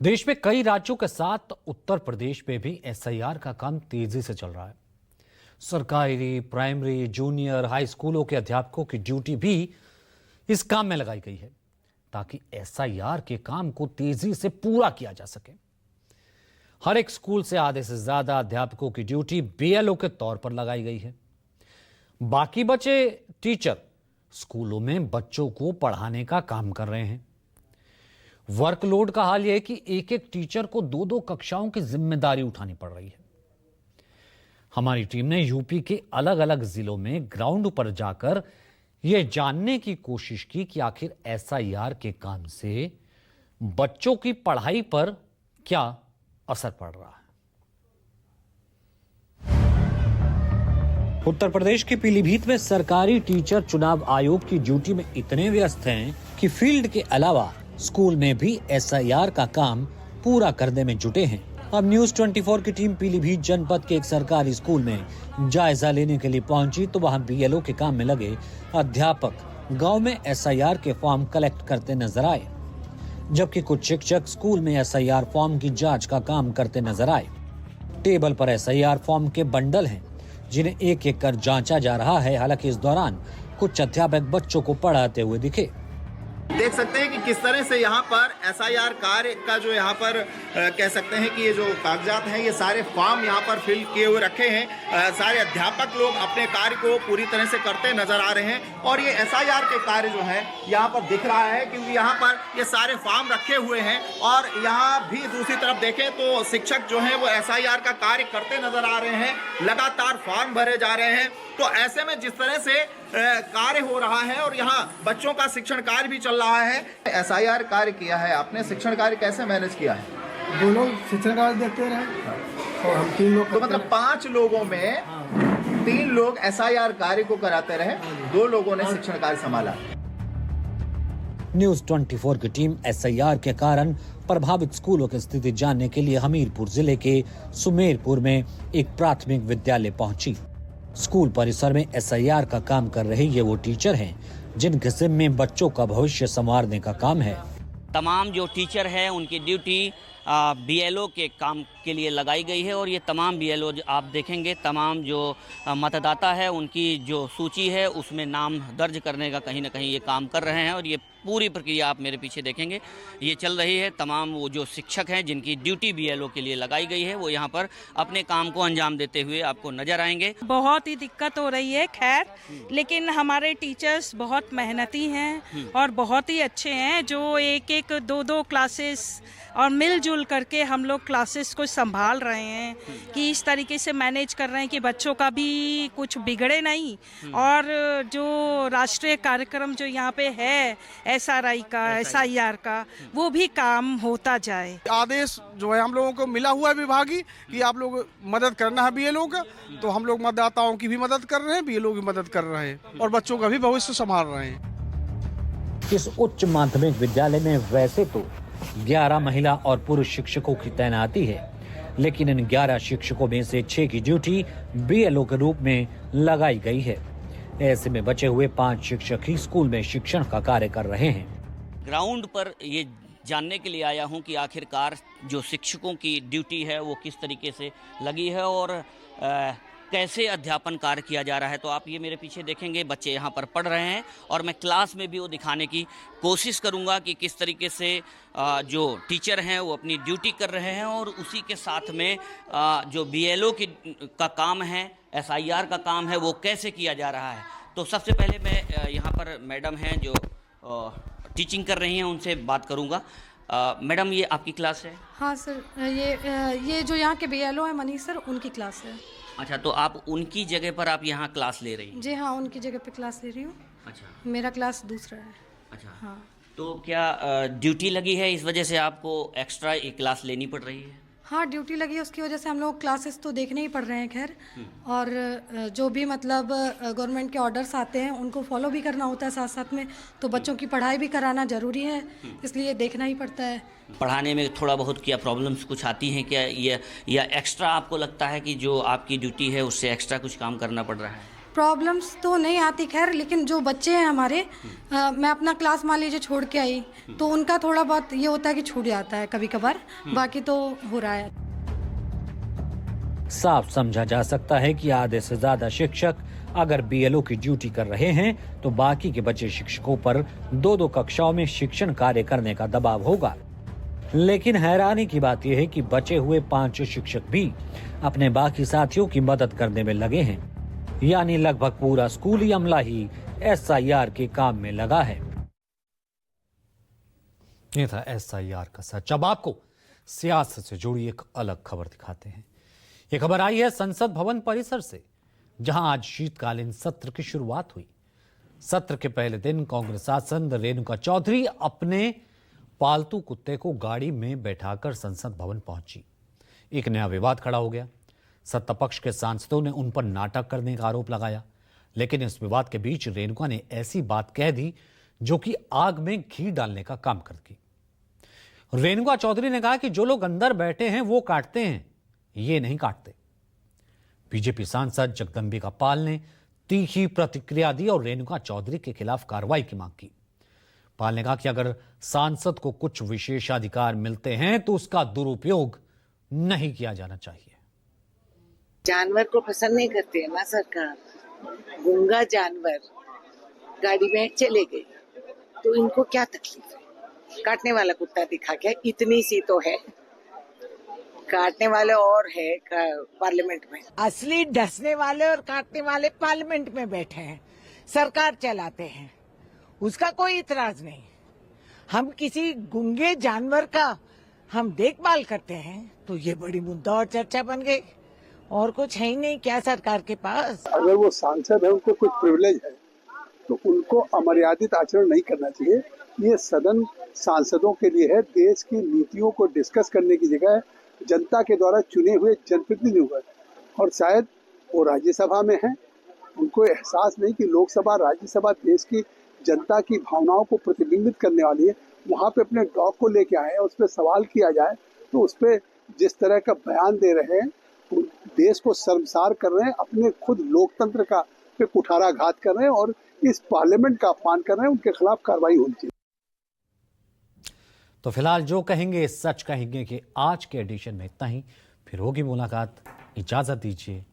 देश में कई राज्यों के साथ उत्तर प्रदेश में भी एसआईआर का काम तेजी से चल रहा है। सरकारी, प्राइमरी, जूनियर, हाई स्कूलों के अध्यापकों की ड्यूटी भी इस काम में लगाई गई है ताकि एसआईआर के काम को तेजी से पूरा किया जा सके। हर एक स्कूल से आधे से ज्यादा अध्यापकों की ड्यूटी बीएलओ के तौर पर लगाई गई है। बाकी बचे टीचर स्कूलों में बच्चों को पढ़ाने का काम कर रहे हैं। वर्कलोड का हाल यह है कि एक एक टीचर को दो दो कक्षाओं की जिम्मेदारी उठानी पड़ रही है। हमारी टीम ने यूपी के अलग अलग जिलों में ग्राउंड पर जाकर यह जानने की कोशिश की कि आखिर एसआईआर के काम से बच्चों की पढ़ाई पर क्या असर पड़ रहा है। उत्तर प्रदेश के पीलीभीत में सरकारी टीचर चुनाव आयोग की ड्यूटी में इतने व्यस्त हैं कि फील्ड के अलावा स्कूल में भी एसआईआर का काम पूरा करने में जुटे हैं। अब न्यूज 24 की टीम पीलीभीत जनपद के एक सरकारी स्कूल में जायजा लेने के लिए पहुंची तो वहां बीएलओ के काम में लगे अध्यापक गांव में एसआईआर के फॉर्म कलेक्ट करते नजर आए, जबकि कुछ शिक्षक स्कूल में एसआईआर फॉर्म की जांच का काम करते नजर आए। टेबल पर एसआईआर फॉर्म के बंडल हैं जिन्हें एक एक कर जांचा जा रहा है। हालांकि इस दौरान कुछ अध्यापक बच्चों को पढ़ाते हुए दिखे। देख सकते हैं कि किस तरह से यहाँ पर एसआईआर कार्य का जो यहाँ पर कह सकते हैं कि ये जो कागजात हैं, ये सारे फॉर्म यहाँ पर फिल किए हुए रखे हैं। सारे अध्यापक लोग अपने कार्य को पूरी तरह से करते नजर आ रहे हैं और ये एसआईआर के कार्य जो है यहाँ पर दिख रहा है क्योंकि यहाँ पर ये सारे फॉर्म रखे हुए हैं और यहाँ भी दूसरी तरफ देखें तो शिक्षक जो है वो एसआईआर का कार्य करते नजर आ रहे हैं। लगातार फॉर्म भरे जा रहे हैं। तो ऐसे में जिस तरह से कार्य हो रहा है और यहाँ बच्चों का शिक्षण कार्य भी चल रहा है। एसआईआर कार्य किया है आपने, शिक्षण कार्य कैसे मैनेज किया है? दोनों शिक्षण कार्य देखते रहे और हम 3 लोग, तो मतलब 5 लोगों में 3 लोग एसआईआर कार्य को कराते रहे, 2 लोगों ने शिक्षण कार्य संभाला। न्यूज 24 की टीम एसआईआर के कारण प्रभावित स्कूलों की स्थिति जानने के लिए हमीरपुर जिले के सुमेरपुर में एक प्राथमिक विद्यालय पहुंची। स्कूल परिसर में एसआईआर का काम कर रहे ये वो टीचर हैं जिनके जिम्मे बच्चों का भविष्य संवारने का काम है। तमाम जो टीचर हैं उनकी ड्यूटी बीएलओ के काम के लिए लगाई गई है और ये तमाम बीएलओ आप देखेंगे, तमाम जो मतदाता है उनकी जो सूची है उसमें नाम दर्ज करने का कहीं ना कहीं ये काम कर रहे हैं और ये पूरी प्रक्रिया आप मेरे पीछे देखेंगे ये चल रही है। तमाम वो जो शिक्षक हैं जिनकी ड्यूटी बीएलओ के लिए लगाई गई है वो यहाँ पर अपने काम को अंजाम देते हुए आपको नजर आएंगे। बहुत ही दिक्कत हो रही है खैर, लेकिन हमारे टीचर्स बहुत मेहनती हैं और बहुत ही अच्छे हैं जो एक एक 2-2 क्लासेस और मिलजुल करके हम लोग क्लासेस को संभाल रहे हैं कि इस तरीके से मैनेज कर रहे हैं कि बच्चों का भी कुछ बिगड़े नहीं और जो राष्ट्रीय कार्यक्रम जो यहाँ पे है एसआईआर का वो भी काम होता जाए। आदेश जो है हम लोगों को मिला हुआ है विभागीय कि आप लोग मदद करना है बीएलओ का, तो हम लोग मतदाताओं की भी मदद कर रहे हैं, बीएलओ की मदद कर रहे हैं और बच्चों का भी भविष्य संभाल रहे हैं। इस उच्च माध्यमिक विद्यालय में वैसे तो 11 महिला और पुरुष शिक्षकों की तैनाती है, लेकिन इन 11 शिक्षकों में से 6 की ड्यूटी बीएलओ के रूप में लगाई गई है। ऐसे में बचे हुए 5 शिक्षक ही स्कूल में शिक्षण का कार्य कर रहे हैं। ग्राउंड पर ये जानने के लिए आया हूँ कि आखिरकार जो शिक्षकों की ड्यूटी है वो किस तरीके से लगी है और कैसे अध्यापन कार्य किया जा रहा है। तो आप ये मेरे पीछे देखेंगे बच्चे यहाँ पर पढ़ रहे हैं और मैं क्लास में भी वो दिखाने की कोशिश करूँगा कि किस तरीके से जो टीचर हैं वो अपनी ड्यूटी कर रहे हैं और उसी के साथ में जो बीएलओ का काम है, एसआईआर का काम है वो कैसे किया जा रहा है। तो सबसे पहले मैं यहाँ पर मैडम हैं जो टीचिंग कर रही हैं उनसे बात करूँगा। मैडम ये आपकी क्लास है? हाँ सर, ये जो यहाँ के बीएलओ है मनीष सर, उनकी क्लास है। अच्छा, तो आप उनकी जगह पर आप यहाँ क्लास ले रही हैं? जी हाँ, उनकी जगह पे क्लास ले रही हूँ। अच्छा, मेरा क्लास दूसरा है। अच्छा हाँ। तो क्या ड्यूटी लगी है इस वजह से आपको एक्स्ट्रा एक क्लास लेनी पड़ रही है? हाँ, ड्यूटी लगी है, उसकी वजह से हम लोग क्लासेस तो देखने ही पड़ रहे हैं खैर, और जो भी मतलब गवर्नमेंट के ऑर्डर्स आते हैं उनको फॉलो भी करना होता है साथ साथ में, तो बच्चों की पढ़ाई भी कराना ज़रूरी है, इसलिए देखना ही पड़ता है। पढ़ाने में थोड़ा बहुत क्या प्रॉब्लम्स कुछ आती हैं क्या, या एक्स्ट्रा आपको लगता है कि जो आपकी ड्यूटी है उससे एक्स्ट्रा कुछ काम करना पड़ रहा है? प्रॉब्लम्स तो नहीं आती खैर, लेकिन जो बच्चे हैं हमारे, मैं अपना क्लास मान लीजिए छोड़ के आई, तो उनका थोड़ा बहुत ये होता है कि छूट जाता है कभी कभार, बाकी तो हो रहा है। साफ समझा जा सकता है कि आधे से ज्यादा शिक्षक अगर बीएलओ की ड्यूटी कर रहे हैं तो बाकी के बचे शिक्षकों पर 2-2 कक्षाओं में शिक्षण कार्य करने का दबाव होगा। लेकिन हैरानी की बात यह है कि बचे हुए 5 शिक्षक भी अपने बाकी साथियों की मदद करने में लगे हैं, यानी लगभग पूरा स्कूली अमला ही एसआईआर के काम में लगा है। ये था एसआईआर का सच। अब आपको सियासत से जुड़ी एक अलग खबर दिखाते हैं। ये खबर आई है संसद भवन परिसर से, जहां आज शीतकालीन सत्र की शुरुआत हुई। सत्र के पहले दिन कांग्रेस सांसद रेणुका चौधरी अपने पालतू कुत्ते को गाड़ी में बैठाकर संसद भवन पहुंची। एक नया विवाद खड़ा हो गया। सत्ता पक्ष के सांसदों ने उन पर नाटक करने का आरोप लगाया, लेकिन इस विवाद के बीच रेणुका ने ऐसी बात कह दी जो कि आग में घी डालने का काम कर दी। रेणुका चौधरी ने कहा कि जो लोग अंदर बैठे हैं वो काटते हैं, ये नहीं काटते। बीजेपी सांसद जगदंबिका पाल ने तीखी प्रतिक्रिया दी और रेणुका चौधरी के खिलाफ कार्रवाई की मांग की। पाल ने कहा कि अगर सांसद को कुछ विशेषाधिकार मिलते हैं तो उसका दुरुपयोग नहीं किया जाना चाहिए। जानवर को पसंद नहीं करते है ना सरकार। गूंगा जानवर गाड़ी में चले गए तो इनको क्या तकलीफ है? काटने वाला कुत्ता दिखा क्या? इतनी सी तो है, काटने वाले और है पार्लियामेंट में। असली डसने वाले और काटने वाले पार्लियामेंट में बैठे हैं, सरकार चलाते हैं, उसका कोई इतराज नहीं। हम किसी गूंगे जानवर का हम देखभाल करते हैं तो ये बड़ी मुद्दा और चर्चा बन गई। और कुछ है ही नहीं क्या सरकार के पास? अगर वो सांसद है, उनको कुछ प्रिविलेज है तो उनको अमर्यादित आचरण नहीं करना चाहिए। ये सदन सांसदों के लिए है, देश की नीतियों को डिस्कस करने की जगह है। जनता के द्वारा चुने हुए जनप्रतिनिधि हुए और शायद वो राज्यसभा में हैं, उनको एहसास नहीं कि लोकसभा राज्यसभा देश की जनता की भावनाओं को प्रतिबिंबित करने वाली है। वहाँ पे अपने डॉग को लेके आए हैं, उस पर सवाल किया जाए तो उस पर जिस तरह का बयान दे रहे हैं, देश को शर्मसार कर रहे हैं, अपने खुद लोकतंत्र का पे कुठाराघात कर रहे हैं और इस पार्लियामेंट का अपमान कर रहे हैं। उनके खिलाफ कार्रवाई होनी चाहिए। तो फिलहाल जो कहेंगे सच कहेंगे कि आज के एडिशन में इतना ही। फिर होगी मुलाकात। इजाजत दीजिए।